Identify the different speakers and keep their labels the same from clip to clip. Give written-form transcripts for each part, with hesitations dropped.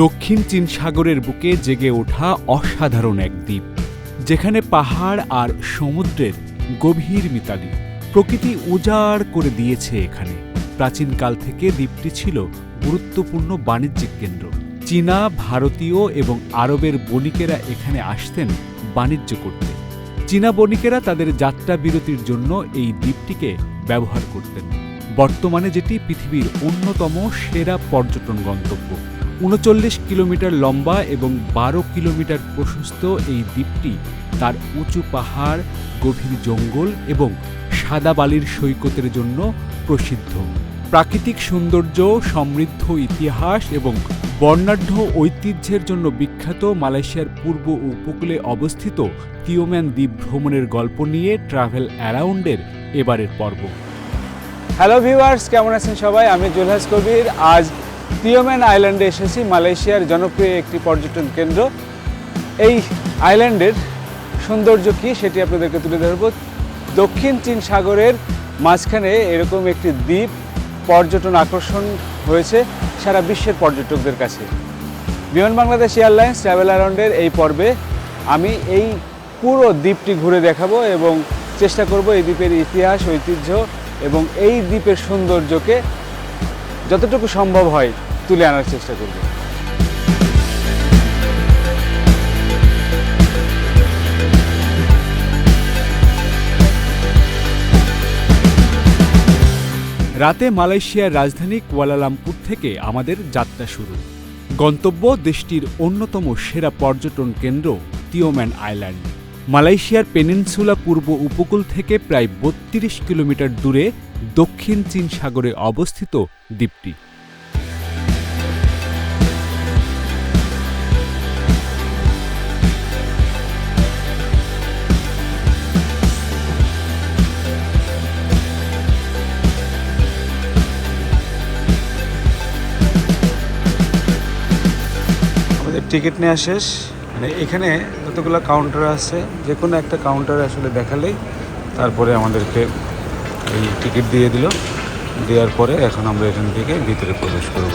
Speaker 1: দক্ষিণ চীন সাগরের বুকে জেগে ওঠা অসাধারণ এক দ্বীপ, যেখানে পাহাড় আর সমুদ্রের গভীর মিতালি প্রকৃতি উজাড় করে দিয়েছে। এখানে প্রাচীনকাল থেকে দ্বীপটি ছিল গুরুত্বপূর্ণ বাণিজ্যিক কেন্দ্র। চীনা, ভারতীয় এবং আরবের বণিকেরা এখানে আসতেন বাণিজ্য করতে। চীনা বণিকেরা তাদের যাত্রা বিরতির জন্য এই দ্বীপটিকে ব্যবহার করতেন। বর্তমানে যেটি পৃথিবীর অন্যতম সেরা পর্যটন গন্তব্য। ৩৯ কিলোমিটার লম্বা এবং ১২ কিলোমিটার প্রশস্ত এই দ্বীপটি তার উঁচু পাহাড়, গভীর জঙ্গল এবং সাদা বালির সৈকতের জন্য প্রসিদ্ধ। প্রাকৃতিক সৌন্দর্য, সমৃদ্ধ ইতিহাস এবং বর্ণাঢ্য ঐতিহ্যের জন্য বিখ্যাত মালয়েশিয়ার পূর্ব উপকূলে অবস্থিত তিওম্যান দ্বীপ ভ্রমণের গল্প নিয়ে ট্রাভেল অ্যারাউন্ডের এবারের পর্ব।
Speaker 2: হ্যালো ভিউয়ার্স, কেমন আছেন সবাই? আমি জুলহাস কবির। আজ তিওম্যান আইল্যান্ডে এসেছি, মালয়েশিয়ার জনপ্রিয় একটি পর্যটন কেন্দ্র। এই আইল্যান্ডের সৌন্দর্য কী সেটি আপনাদেরকে তুলে ধরব। দক্ষিণ চীন সাগরের মাঝখানে এরকম একটি দ্বীপ পর্যটন আকর্ষণ হয়েছে সারা বিশ্বের পর্যটকদের কাছে। বিমান বাংলাদেশ এয়ারলাইন্স ট্রাভেল অ্যারাউন্ডের এই পর্বে আমি এই পুরো দ্বীপটি ঘুরে দেখাবো এবং চেষ্টা করব এই দ্বীপের ইতিহাস, ঐতিহ্য এবং এই দ্বীপের সৌন্দর্যকে যতটুকু সম্ভব হয় তুলে আনার চেষ্টা করব।
Speaker 1: রাতে মালয়েশিয়ার রাজধানী কুয়ালালামপুর থেকে আমাদের যাত্রা শুরু। গন্তব্য দেশটির অন্যতম সেরা পর্যটন কেন্দ্র তিওম্যান আইল্যান্ড। মালয়েশিয়ার পেনিনসুলা পূর্ব উপকূল থেকে প্রায় ৩২ কিলোমিটার দূরে দক্ষিণ চীন সাগরে অবস্থিত দ্বীপটি।
Speaker 2: টিকিট নেওয়া শেষ। মানে এখানে যতগুলো কাউন্টার আছে, যে কোনো একটা কাউন্টারে আসলে দেখালেই তারপরে আমাদেরকে এই টিকিট দিয়ে দিল। দেওয়ার পরে এখন আমরা এখান থেকে ভিতরে প্রবেশ করব।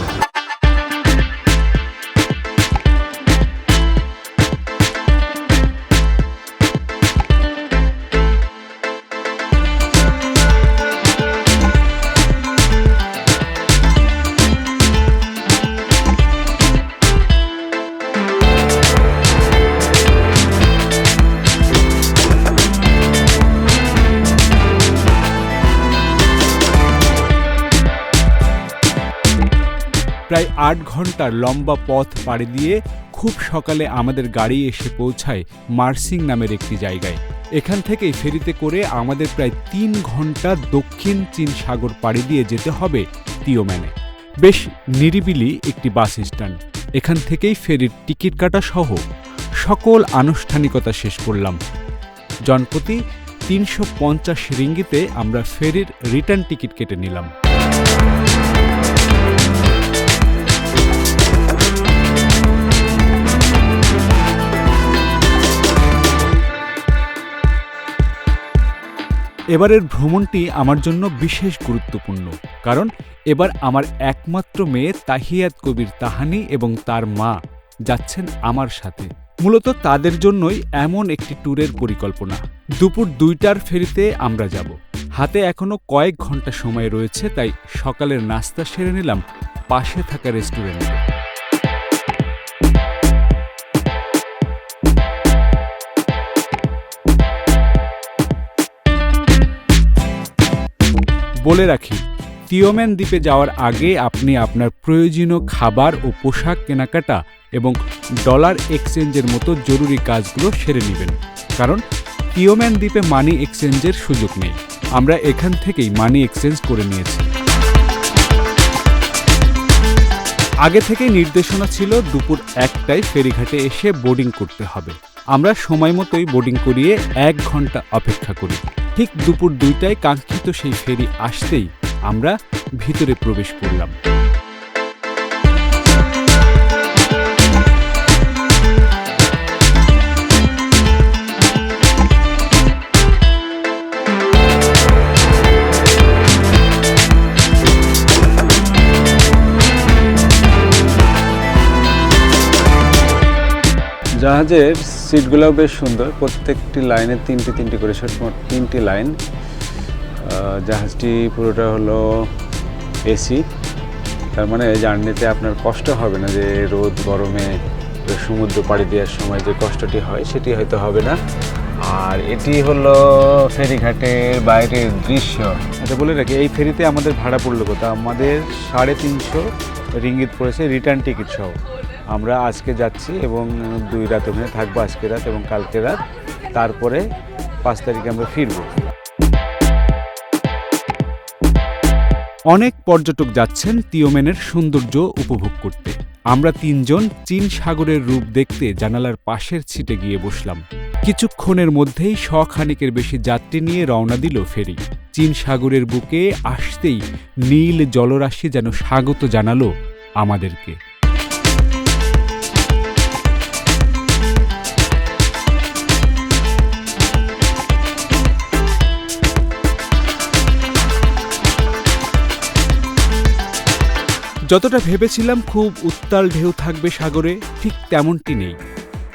Speaker 1: প্রায় ৮ ঘন্টার লম্বা পথ পাড়ি দিয়ে খুব সকালে আমাদের গাড়ি এসে পৌঁছায় মার্সিং নামের একটি জায়গায়। এখান থেকেই ফেরিতে করে আমাদের প্রায় ৩ ঘন্টা দক্ষিণ চীন সাগর পাড়ি দিয়ে যেতে হবে তিওম্যানে। বেশ নিরিবিলি একটি বাস স্ট্যান্ড। এখান থেকেই ফেরির টিকিট কাটা সহ সকল আনুষ্ঠানিকতা শেষ করলাম। জনপ্রতি ৩৫০ রিঙ্গিতে আমরা ফেরির রিটার্ন টিকিট কেটে নিলাম। এবারের ভ্রমণটি আমার জন্য বিশেষ গুরুত্বপূর্ণ, কারণ এবার আমার একমাত্র মেয়ে তাহিয়াত কবির তাহানি এবং তার মা যাচ্ছেন আমার সাথে। মূলত তাদের জন্যই এমন একটি ট্যুরের পরিকল্পনা। দুপুর ২টার ফেরিতে আমরা যাব। হাতে এখনো কয়েক ঘন্টা সময় রয়েছে, তাই সকালের নাস্তা সেরে নিলাম পাশে থাকা রেস্টুরেন্টে। বলে রাখি, তিওম্যান দ্বীপে যাওয়ার আগে আপনি আপনার প্রয়োজনীয় খাবার ও পোশাক কেনাকাটা এবং ডলার এক্সচেঞ্জের মতো জরুরি কাজগুলো সেরে নেবেন, কারণ তিওম্যান দ্বীপে মানি এক্সচেঞ্জের সুযোগ নেই। আমরা এখান থেকেই মানি এক্সচেঞ্জ করে নিয়েছি। আগে থেকেই নির্দেশনা ছিল দুপুর ১টায় ফেরিঘাটে এসে বোর্ডিং করতে হবে। আমরা সময় মতোই বোর্ডিং করিয়ে ১ ঘন্টা অপেক্ষা করি। ঠিক দুপুর ২টায় কাঙ্ক্ষিত সেই ফেরি আসতেই আমরা ভিতরে প্রবেশ করলাম।
Speaker 2: জাহাজের সিটগুলোও বেশ সুন্দর, প্রত্যেকটি লাইনে তিনটি করে মোট 3টি লাইন। জাহাজটি পুরোটা হলো এসি, তার মানে জার্নিতে আপনার কষ্ট হবে না, যে রোদ গরমে সমুদ্র পাড়ি দেওয়ার সময় যে কষ্টটি হয় সেটি হয়তো হবে না। আর এটি হলো ফেরিঘাটের বাইরের দৃশ্য। আচ্ছা বলে রাখি, এই ফেরিতে আমাদের ভাড়া পড়লো কত? আমাদের 350 রিঙ্গিত পড়েছে রিটার্ন টিকিট সহ। আমরা আজকে যাচ্ছি এবং 2 রাত ওখানে থাকবো, আজকে রাত এবং কালকে রাত, তারপরে 5 তারিখে আমরা ফিরবো।
Speaker 1: অনেক পর্যটক যাচ্ছেন তিওমেনের সৌন্দর্য উপভোগ করতে। আমরা 3 জন চীন সাগরের রূপ দেখতে জানালার পাশের সিটে গিয়ে বসলাম। কিছুক্ষণের মধ্যেই 100 খানিকের বেশি যাত্রী নিয়ে রওনা দিল ফেরি। চীন সাগরের বুকে আসতেই নীল জলরাশি যেন স্বাগত জানালো আমাদেরকে। যতটা ভেবেছিলাম খুব উত্তাল ঢেউ থাকবে সাগরে, ঠিক তেমনটি নেই।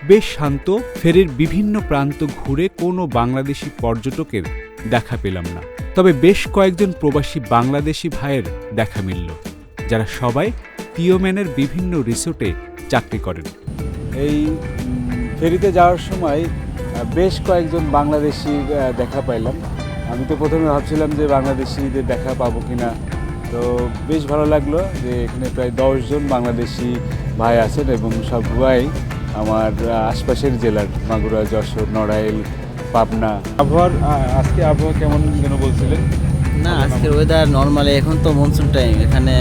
Speaker 1: বেশ শান্ত। ফেরির বিভিন্ন প্রান্ত ঘুরে কোনো বাংলাদেশি পর্যটকের দেখা পেলাম না, তবে বেশ কয়েকজন প্রবাসী বাংলাদেশি ভাইয়ের দেখা মিলল, যারা সবাই তিওমেনের বিভিন্ন রিসোর্টে চাকরি করেন।
Speaker 2: এই ফেরিতে যাওয়ার সময় বেশ কয়েকজন বাংলাদেশি দেখা পাইলাম। আমি তো প্রথমে ভাবছিলাম যে বাংলাদেশিদের দেখা পাবো কিনা, তো বেশ ভালো লাগলো যে এখানে প্রায় 10 জন বাংলাদেশি ভাই আছেন এবং সবাই আমার আশপাশের জেলার, মাগুরা, যশোর, নড়াইল, পাবনা। আজকে আবহাওয়া কেমন যেন বলছিলেন?
Speaker 3: না, আজকের ওয়েদার নর্মালি, এখন তো মনসুন টাইম, এখানে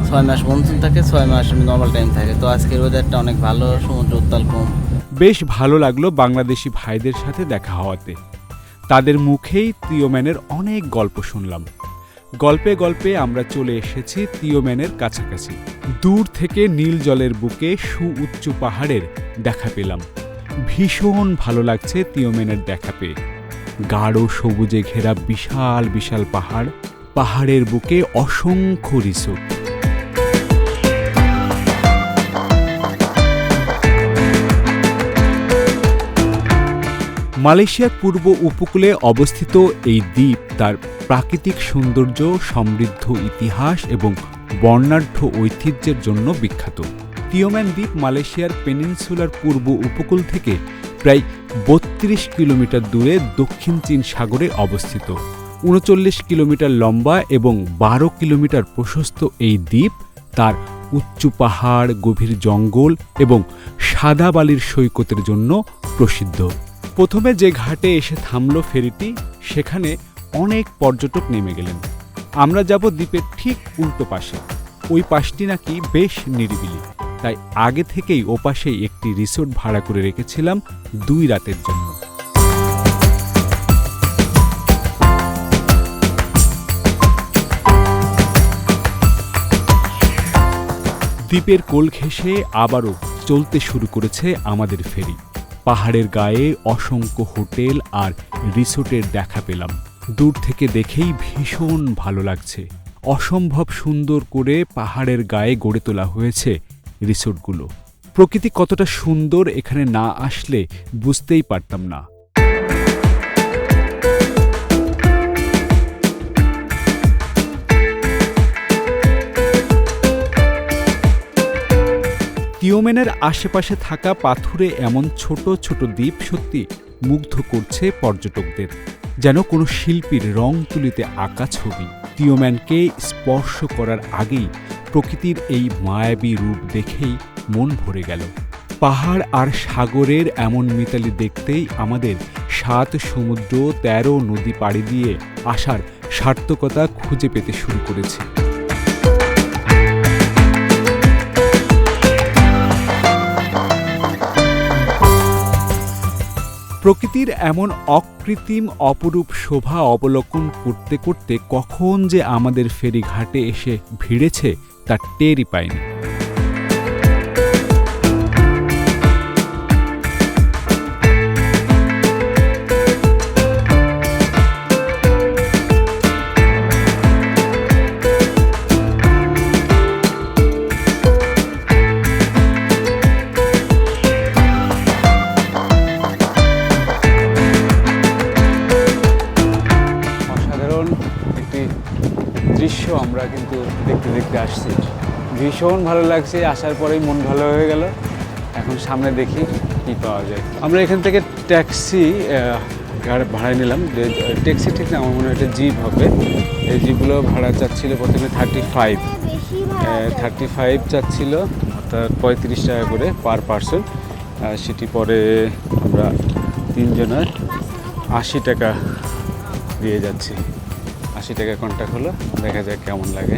Speaker 3: 6 মাস মনসুন থাকে, 6 মাস নর্মাল টাইম থাকে, তো আজকের ওয়েদারটা অনেক ভালো, সমুদ্র উত্তাল কম।
Speaker 1: বেশ ভালো লাগলো বাংলাদেশি ভাইদের সাথে দেখা হওয়াতে। তাদের মুখেই তিওমেনের অনেক গল্প শুনলাম। গল্পে গল্পে আমরা চলে এসেছি তিওমেনের কাছাকাছি। দূর থেকে নীল জলের বুকে সুউচ্চ পাহাড়ের দেখা পেলাম। ভীষণ ভালো লাগছে তিওমেনের দেখা পেয়ে। গাঢ় সবুজে ঘেরা বিশাল বিশাল পাহাড়, পাহাড়ের বুকে অসংখ্য রিসোর্ট। মালয়েশিয়ার পূর্ব উপকূলে অবস্থিত এই দ্বীপ তার প্রাকৃতিক সৌন্দর্য, সমৃদ্ধ ইতিহাস এবং বর্ণাঢ্য ঐতিহ্যের জন্য বিখ্যাত। তিওমেন দ্বীপ মালয়েশিয়ার পেনিনসুলার পূর্ব উপকূল থেকে প্রায় 32 কিলোমিটার দূরে দক্ষিণ চীন সাগরে অবস্থিত। 39 কিলোমিটার লম্বা এবং 12 কিলোমিটার প্রশস্ত এই দ্বীপ তার উঁচু পাহাড়, গভীর জঙ্গল এবং সাদা বালির সৈকতের জন্য প্রসিদ্ধ। প্রথমে যে ঘাটে এসে থামল ফেরিটি, সেখানে অনেক পর্যটক নেমে গেলেন। আমরা যাব দ্বীপের ঠিক উল্টো পাশে। ওই পাশটি নাকি বেশ নিরিবিলি, তাই আগে থেকেই ওপাশেই একটি রিসোর্ট ভাড়া করে রেখেছিলাম 2 রাতের জন্য। দ্বীপের কোল ঘেঁষে আবারও চলতে শুরু করেছে আমাদের ফেরি। পাহাড়ের গায়ে অসংখ্য হোটেল আর রিসোর্টের দেখা পেলাম। দূর থেকে দেখেই ভীষণ ভালো লাগছে। অসম্ভব সুন্দর করে পাহাড়ের গায়ে গড়ে তোলা হয়েছে রিসোর্টগুলো। প্রকৃতি কতটা সুন্দর এখানে না আসলে বুঝতেই পারতাম না। তিওমেনের আশেপাশে থাকা পাথুরে এমন ছোট ছোট দ্বীপ সত্যি মুগ্ধ করছে পর্যটকদের, যেন কোনো শিল্পীর রং তুলিতে আঁকা ছবি। তিওমেনকে স্পর্শ করার আগেই প্রকৃতির এই মায়াবী রূপ দেখেই মন ভরে গেল। পাহাড় আর সাগরের এমন মিতালি দেখতেই আমাদের 7 সমুদ্র 13 নদী পাড়ি দিয়ে আসার সার্থকতা খুঁজে পেতে শুরু করেছে। প্রকৃতির এমন অকৃত্রিম অপরূপ শোভা অবলোকন করতে করতে কখন যে আমাদের ফেরি ঘাটে এসে ভিড়েছে তা টেরই পাইনি।
Speaker 2: আমরা কিন্তু দেখতে দেখতে আসছি। ভীষণ ভালো লাগছে, আসার পরেই মন ভালো হয়ে গেল। এখন সামনে দেখি কি পাওয়া যায়। আমরা এখান থেকে ট্যাক্সি ভাড়ায় নিলাম। যে ট্যাক্সি ঠিক না, আমার মনে হয় এটা জিপ হবে। এই জিপগুলো ভাড়া চাচ্ছিল প্রথমে 35 চাচ্ছিল, অর্থাৎ 35 টাকা করে পার পারসন। সেটি পরে আমরা তিনজনের 80 টাকা দিয়ে যাচ্ছি। 80 টাকা কন্ট্যাক্ট হলো, দেখা যাক কেমন লাগে।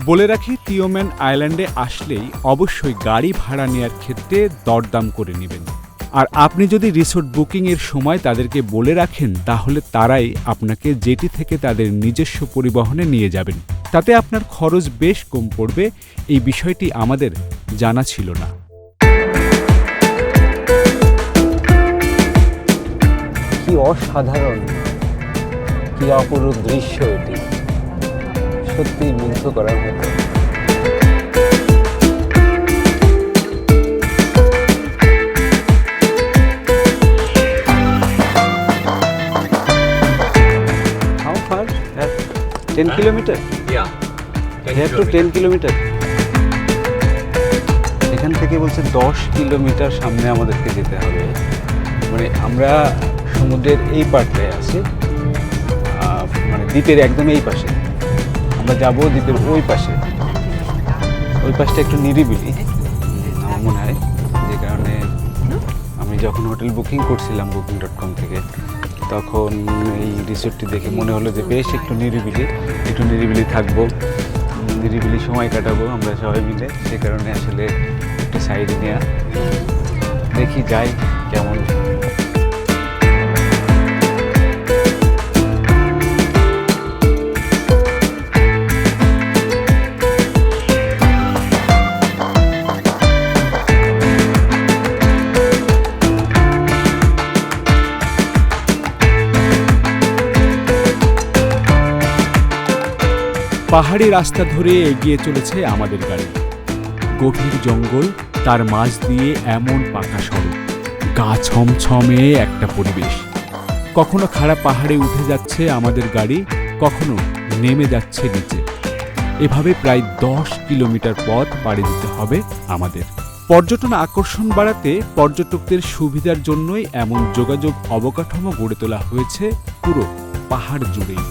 Speaker 1: বলে রাখি, তিওম্যান আইল্যান্ডে আসলেই অবশ্যই গাড়ি ভাড়া নেওয়ার ক্ষেত্রে দরদাম করে নেবেন। আর আপনি যদি রিসোর্ট বুকিংয়ের সময় তাদেরকে বলে রাখেন, তাহলে তারাই আপনাকে জেটি থেকে তাদের নিজস্ব পরিবহনে নিয়ে যাবেন। তাতে আপনার খরচ বেশ কম পড়বে। এই বিষয়টি আমাদের জানা ছিল না।
Speaker 2: কি অসাধারণ, কি অপরূপ দৃশ্য এটি, সত্যি মুগ্ধ করার মতো। How far? 10 kilometer?
Speaker 4: Yeah.
Speaker 2: Here to 10 kilometer? এখান থেকে বলছে 10 কিলোমিটার সামনে আমাদেরকে যেতে হবে। মানে আমরা সমুদ্রের এই পাড়টায় আছি, মানে দ্বীপের একদম এই পাশে। আমরা যাব দ্বীপের ওই পাশে। ওই পাশটা একটু নিরিবিলি আমার মনে হয়, যে কারণে আমি যখন হোটেল বুকিং করছিলাম booking.com থেকে, তখন এই রিসোর্টটি দেখে মনে হলো যে বেশ একটু নিরিবিলি থাকবো, নিরিবিলি সময় কাটাবো আমরা সবাই মিলে। সে কারণে আসলে একটু সাইডে নেওয়া, দেখি যাই কেমন।
Speaker 1: পাহাড়ি রাস্তা ধরে এগিয়ে চলেছে আমাদের গাড়ি। গভীর জঙ্গল, তার মাঝ দিয়ে এমন পাকা সড়ক, গা ছমছমে একটা পরিবেশ। কখনো খাড়া পাহাড়ে উঠে যাচ্ছে আমাদের গাড়ি, কখনো নেমে যাচ্ছে নিচে। এভাবে প্রায় 10 কিলোমিটার পথ পাড়ি দিতে হবে আমাদের। পর্যটন আকর্ষণ বাড়াতে পর্যটকদের সুবিধার জন্যই এমন যোগাযোগ অবকাঠামো গড়ে তোলা হয়েছে পুরো পাহাড় জুড়েই।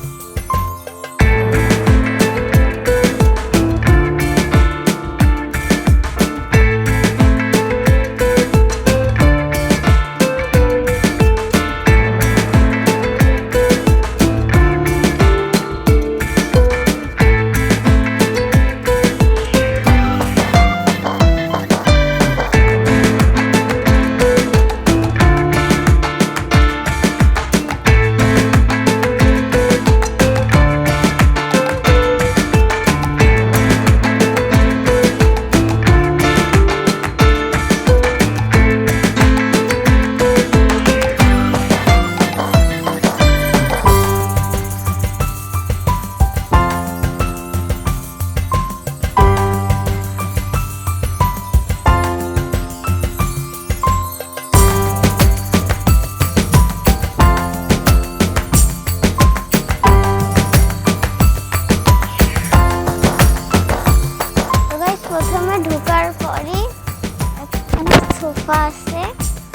Speaker 5: সোফা আছে,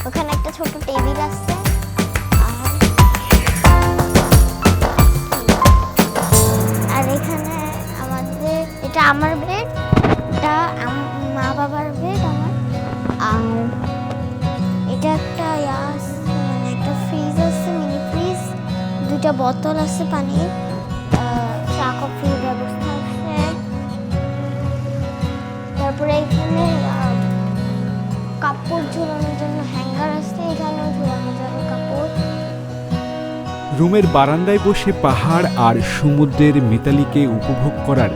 Speaker 5: ওখানে একটা ছোট টেবিল আছে, আর এখানে আমাদের, এটা আমার বেড, এটা মা বাবার বেড আমার, আর এটা একটা মানে একটা ফ্রিজ আছে, মিনি ফ্রিজ, দুইটা বোতল আছে পানির, চা কফির ব্যবস্থা আছে। তারপরে এখানে কাপড় ঝোলানোর জন্য হ্যাঙ্গার আছে, এখানেও ঝোলানো যাবে কাপড়।
Speaker 1: রুমের বারান্দায় বসে পাহাড় আর সমুদ্রের মিতালিকে উপভোগ করার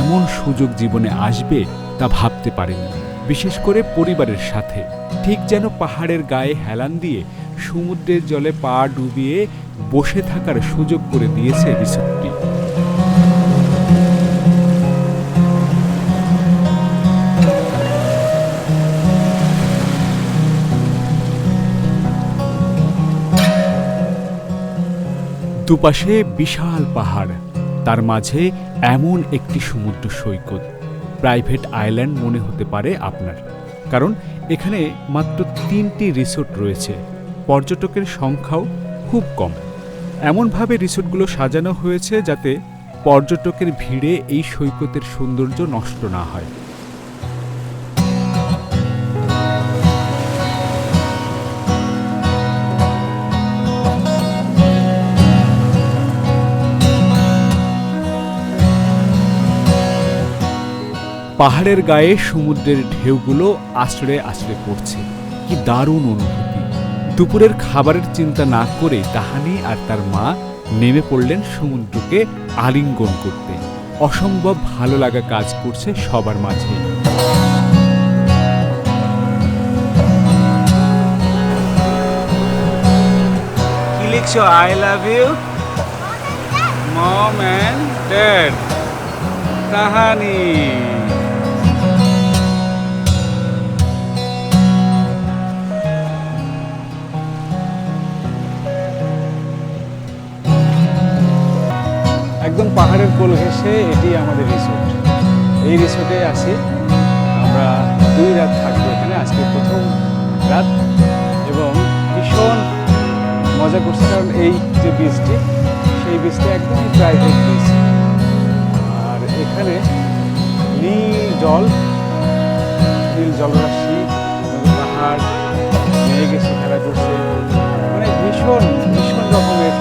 Speaker 1: এমন সুযোগ জীবনে আসবে তা ভাবতে পারেনি, বিশেষ করে পরিবারের সাথে। ঠিক যেন পাহাড়ের গায়ে হেলান দিয়ে সমুদ্রের জলে পা ডুবিয়ে বসে থাকার সুযোগ করে দিয়েছে রিসোর্টটি। দুপাশে বিশাল পাহাড়, তার মাঝে এমন একটি সমুদ্র সৈকত, প্রাইভেট আইল্যান্ড মনে হতে পারে আপনার, কারণ এখানে মাত্র 3টি রিসোর্ট রয়েছে। পর্যটকের সংখ্যাও খুব কম। এমনভাবে রিসোর্টগুলো সাজানো হয়েছে যাতে পর্যটকের ভিড়ে এই সৈকতের সৌন্দর্য নষ্ট না হয়। পাহাড়ের গায়ে সমুদ্রের ঢেউগুলো আছড়ে আছড়ে পড়ছে। কি দারুণ অনুভূতি! দুপুরের খাবারের চিন্তা না করে তাহানি আর তার মা নেমে পড়লেন সমুদ্রকে আলিঙ্গন করতে। অসম্ভব ভালো লাগা কাজ করছে সবার মাঝে।
Speaker 2: কি লিখছো? I love you mom and dad. Tahani একদম পাহাড়ের কোল ঘেঁষে এটি আমাদের রিসোর্ট। এই রিসোর্টে আসি আমরা 2 রাত থাকবো এখানে। আজকে প্রথম রাত এবং ভীষণ মজা করছি, কারণ এই যে বিচটি, সেই বিচটি একদম প্রাইভেট বিচ। আর এখানে নীল জলরাশি, পাহাড়, মেঘ এসে খেলা করছে, মানে ভীষণ রকমের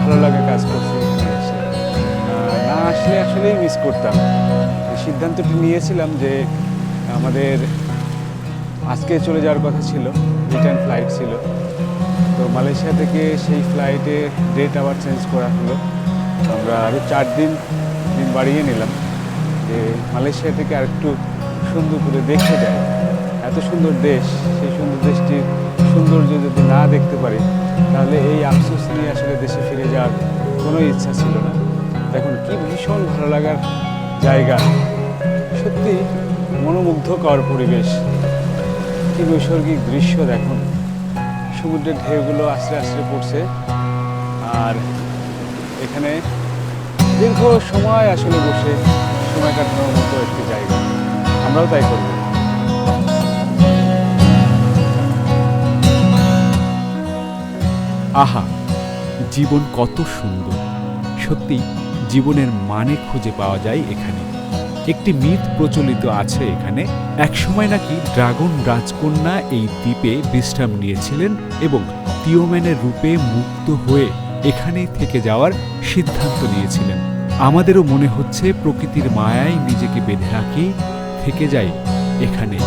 Speaker 2: ভালো লাগা কাজ করছে এখানে এসে। না আসলে আসলেই মিস করতাম। সিদ্ধান্তটি নিয়েছিলাম যে আমাদের আজকে চলে যাওয়ার কথা ছিল, রিটার্ন ফ্লাইট ছিল, তো মালয়েশিয়া থেকে সেই ফ্লাইটে ডেট আবার চেঞ্জ করা হলো। আমরা আরও 4 দিন বাড়িয়ে নিলাম যে মালয়েশিয়া থেকে আর একটু সুন্দর করে দেখে যায়। এত সুন্দর দেশ, সেই সুন্দর দেশটির সৌন্দর্য যদি না দেখতে পারি তাহলে এই আফসোস নিয়ে আসলে দেশে ফিরে যাওয়ার কোনো ইচ্ছা ছিল না। দেখুন কি ভীষণ ভালো লাগার জায়গা, সত্যি মনোমুগ্ধকর পরিবেশ, কি নৈসর্গিক দৃশ্য দেখুন। সমুদ্রের ঢেউগুলো আস্তে আস্তে পড়ছে আর এখানে দীর্ঘ সময় আসলে বসে সময় কাটানোর মতো একটি জায়গা। আমরাও তাই করব।
Speaker 1: আহা, জীবন কত সুন্দর! সত্যি জীবনের মানে খুঁজে পাওয়া যায় এখানে। একটি মিথ প্রচলিত আছে এখানে, একসময় নাকি ড্রাগন রাজকন্যা এই দ্বীপে বিশ্রাম নিয়েছিলেন এবং টিওম্যানের রূপে মুক্ত হয়ে এখানেই থেকে যাওয়ার সিদ্ধান্ত নিয়েছিলেন। আমাদেরও মনে হচ্ছে প্রকৃতির মায়ায় নিজেকে বেঁধে রাখি, থেকে যাই এখানে।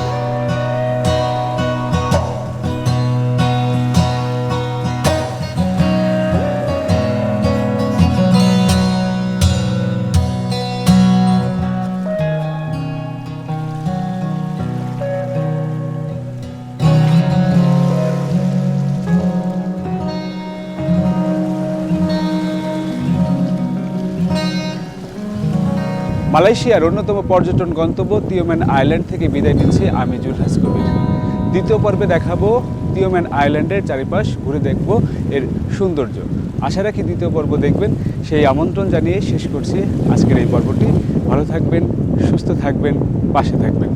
Speaker 2: মালয়েশিয়ার অন্যতম পর্যটন গন্তব্য টিওম্যান আইল্যান্ড থেকে বিদায় নিচ্ছি আমি জুলহাস কবির। দ্বিতীয় পর্বে দেখাবো টিওম্যান আইল্যান্ডের চারিপাশ ঘুরে দেখব এর সৌন্দর্য। আশা রাখি দ্বিতীয় পর্ব দেখবেন, সেই আমন্ত্রণ জানিয়ে শেষ করছি আজকের এই পর্বটি। ভালো থাকবেন, সুস্থ থাকবেন, পাশে থাকবেন।